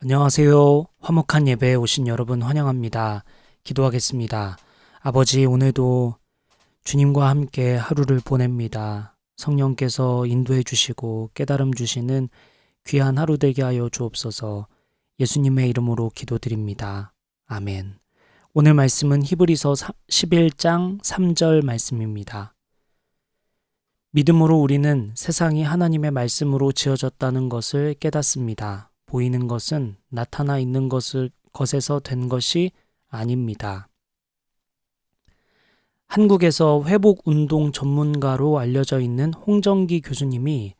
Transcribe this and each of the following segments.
안녕하세요. 화목한 예배에 오신 여러분 환영합니다. 기도하겠습니다. 아버지, 오늘도 주님과 함께 하루를 보냅니다. 성령께서 인도해 주시고 깨달음 주시는 귀한 하루 되게 하여 주옵소서. 예수님의 이름으로 기도드립니다. 아멘. 오늘 말씀은 히브리서 11장 3절 말씀입니다. 믿음으로 우리는 세상이 하나님의 말씀으로 지어졌다는 것을 깨닫습니다. 보이는 것은 나타나 있는 것에서 된 것이 아닙니다. 한국에서 회복운동 전문가로 알려져 있는 홍정기 교수님이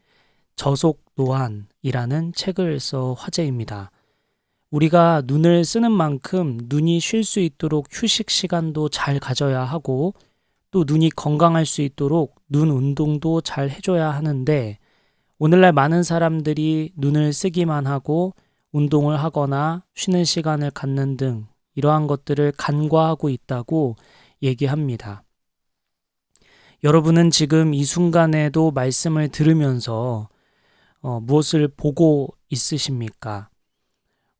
저속 노안이라는 책을 써 화제입니다. 우리가 눈을 쓰는 만큼 눈이 쉴 수 있도록 휴식 시간도 잘 가져야 하고 또 눈이 건강할 수 있도록 눈 운동도 잘 해줘야 하는데 오늘날 많은 사람들이 눈을 쓰기만 하고 운동을 하거나 쉬는 시간을 갖는 등 이러한 것들을 간과하고 있다고 얘기합니다. 여러분은 지금 이 순간에도 말씀을 들으면서 무엇을 보고 있으십니까?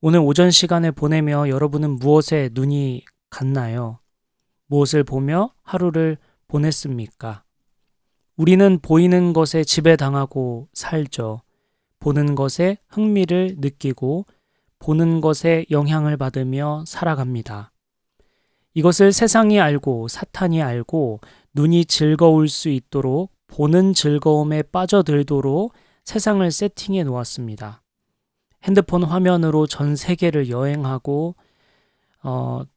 오늘 오전 시간을 보내며 여러분은 무엇에 눈이 갔나요? 무엇을 보며 하루를 보냈습니까? 우리는 보이는 것에 지배당하고 살죠. 보는 것에 흥미를 느끼고 보는 것에 영향을 받으며 살아갑니다. 이것을 세상이 알고 사탄이 알고 눈이 즐거울 수 있도록 보는 즐거움에 빠져들도록 세상을 세팅해 놓았습니다. 핸드폰 화면으로 전 세계를 여행하고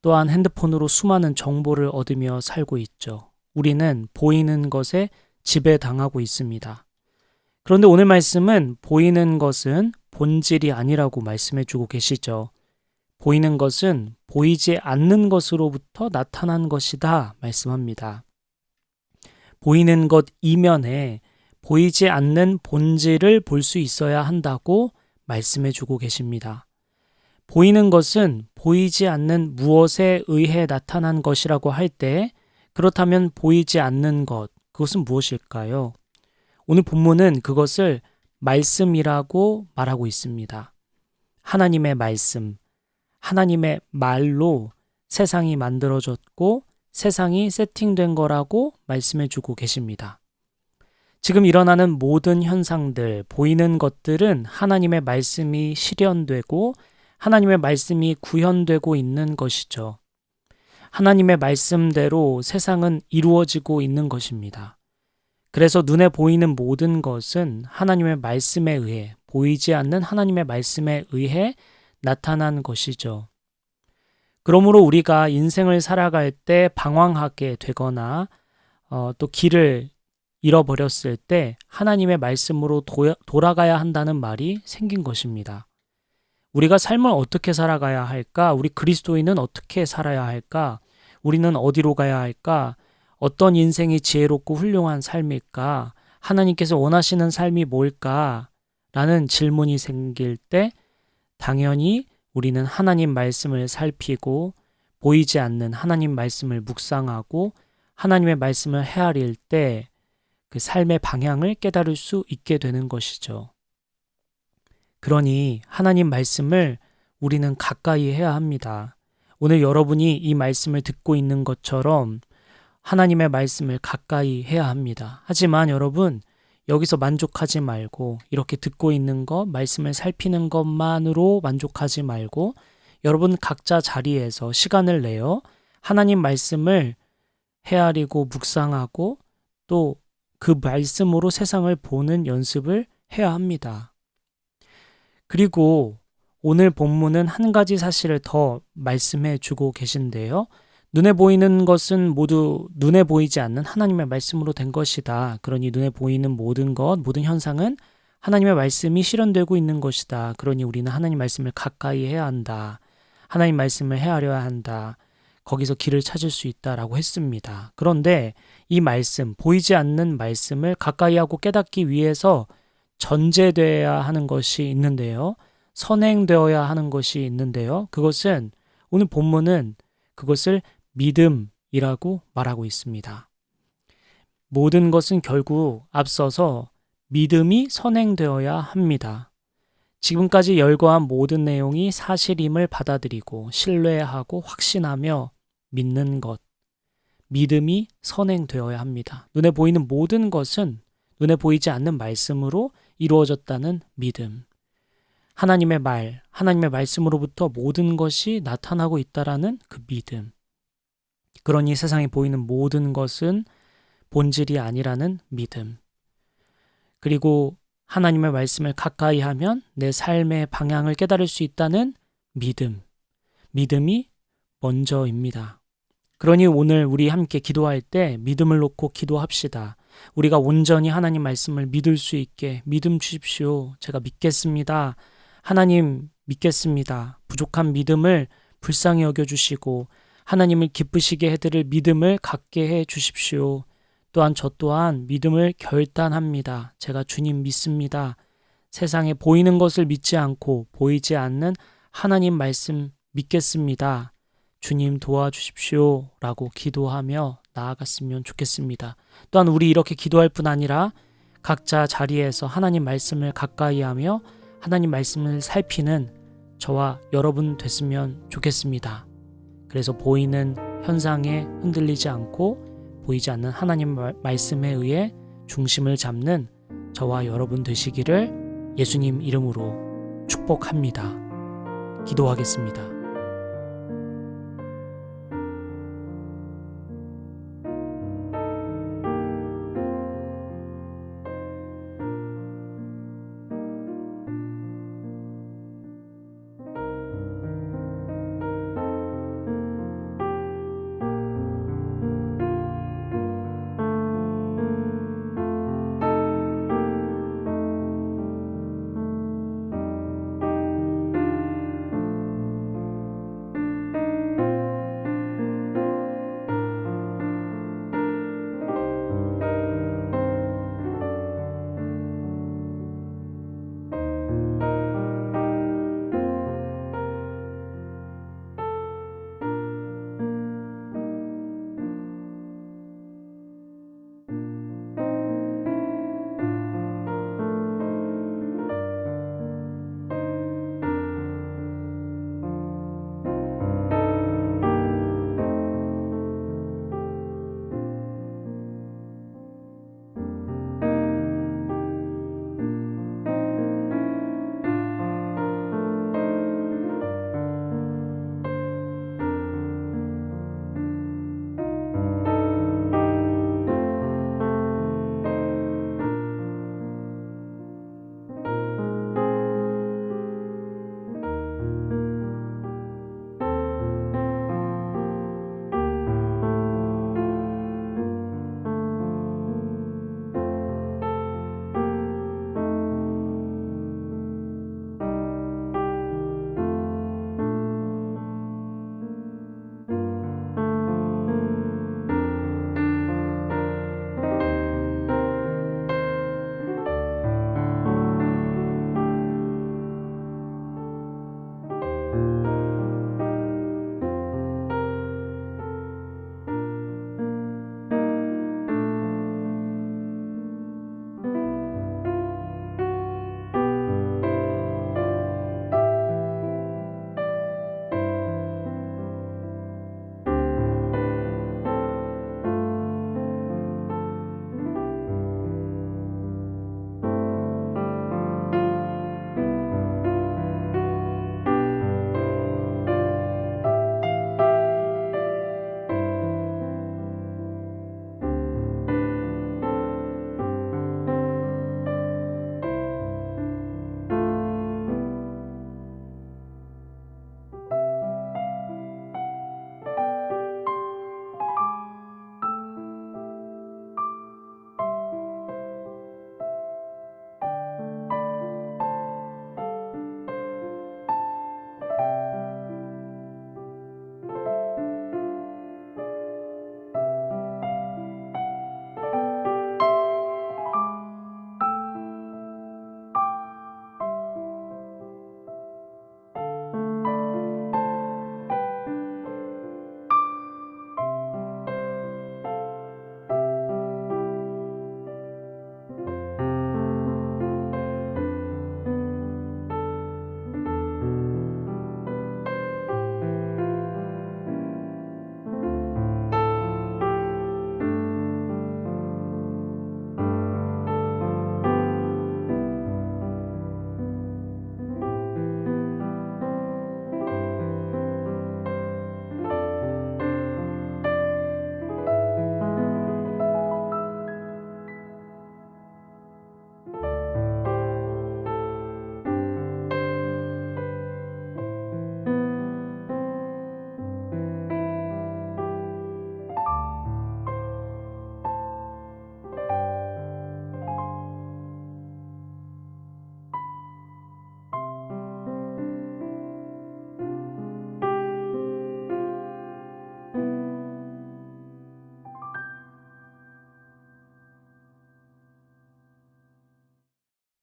또한 핸드폰으로 수많은 정보를 얻으며 살고 있죠. 우리는 보이는 것에 지배당하고 있습니다. 그런데 오늘 말씀은 보이는 것은 본질이 아니라고 말씀해 주고 계시죠. 보이는 것은 보이지 않는 것으로부터 나타난 것이다 말씀합니다. 보이는 것 이면에 보이지 않는 본질을 볼 수 있어야 한다고 말씀해 주고 계십니다. 보이는 것은 보이지 않는 무엇에 의해 나타난 것이라고 할 때 그렇다면 보이지 않는 것, 그것은 무엇일까요? 오늘 본문은 그것을 말씀이라고 말하고 있습니다. 하나님의 말씀, 하나님의 말로 세상이 만들어졌고 세상이 세팅된 거라고 말씀해 주고 계십니다. 지금 일어나는 모든 현상들, 보이는 것들은 하나님의 말씀이 실현되고 하나님의 말씀이 구현되고 있는 것이죠. 하나님의 말씀대로 세상은 이루어지고 있는 것입니다. 그래서 눈에 보이는 모든 것은 하나님의 말씀에 의해, 보이지 않는 하나님의 말씀에 의해 나타난 것이죠. 그러므로 우리가 인생을 살아갈 때 방황하게 되거나 또 길을 잃어버렸을 때 하나님의 말씀으로 돌아가야 한다는 말이 생긴 것입니다. 우리가 삶을 어떻게 살아가야 할까? 우리 그리스도인은 어떻게 살아야 할까? 우리는 어디로 가야 할까? 어떤 인생이 지혜롭고 훌륭한 삶일까? 하나님께서 원하시는 삶이 뭘까? 라는 질문이 생길 때 당연히 우리는 하나님 말씀을 살피고 보이지 않는 하나님 말씀을 묵상하고 하나님의 말씀을 헤아릴 때 그 삶의 방향을 깨달을 수 있게 되는 것이죠. 그러니 하나님 말씀을 우리는 가까이 해야 합니다. 오늘 여러분이 이 말씀을 듣고 있는 것처럼 하나님의 말씀을 가까이 해야 합니다. 하지만 여러분, 여기서 만족하지 말고 이렇게 듣고 있는 것, 말씀을 살피는 것만으로 만족하지 말고 여러분 각자 자리에서 시간을 내어 하나님 말씀을 헤아리고 묵상하고 또 그 말씀으로 세상을 보는 연습을 해야 합니다. 그리고 오늘 본문은 한 가지 사실을 더 말씀해 주고 계신데요. 눈에 보이는 것은 모두 눈에 보이지 않는 하나님의 말씀으로 된 것이다. 그러니 눈에 보이는 모든 것, 모든 현상은 하나님의 말씀이 실현되고 있는 것이다. 그러니 우리는 하나님 말씀을 가까이 해야 한다. 하나님 말씀을 헤아려야 한다. 거기서 길을 찾을 수 있다라고 했습니다. 그런데 이 말씀, 보이지 않는 말씀을 가까이 하고 깨닫기 위해서 전제되어야 하는 것이 있는데요. 선행되어야 하는 것이 있는데요. 그것은 오늘 본문은 그것을 믿음이라고 말하고 있습니다. 모든 것은 결국 앞서서 믿음이 선행되어야 합니다. 지금까지 열거한 모든 내용이 사실임을 받아들이고 신뢰하고 확신하며 믿는 것. 믿음이 선행되어야 합니다. 눈에 보이는 모든 것은 눈에 보이지 않는 말씀으로 이루어졌다는 믿음. 하나님의 말, 하나님의 말씀으로부터 모든 것이 나타나고 있다라는 그 믿음. 그러니 세상에 보이는 모든 것은 본질이 아니라는 믿음. 그리고 하나님의 말씀을 가까이 하면 내 삶의 방향을 깨달을 수 있다는 믿음. 믿음이 먼저입니다. 그러니 오늘 우리 함께 기도할 때 믿음을 놓고 기도합시다. 우리가 온전히 하나님 말씀을 믿을 수 있게 믿음 주십시오. 제가 믿겠습니다. 하나님 믿겠습니다. 부족한 믿음을 불쌍히 여겨주시고 하나님을 기쁘시게 해드릴 믿음을 갖게 해 주십시오. 또한 저 또한 믿음을 결단합니다. 제가 주님 믿습니다. 세상에 보이는 것을 믿지 않고 보이지 않는 하나님 말씀 믿겠습니다. 주님 도와주십시오 라고 기도하며 나아갔으면 좋겠습니다. 또한 우리 이렇게 기도할 뿐 아니라 각자 자리에서 하나님 말씀을 가까이 하며 하나님 말씀을 살피는 저와 여러분 됐으면 좋겠습니다. 그래서 보이는 현상에 흔들리지 않고 보이지 않는 하나님 말씀에 의해 중심을 잡는 저와 여러분 되시기를 예수님 이름으로 축복합니다. 기도하겠습니다.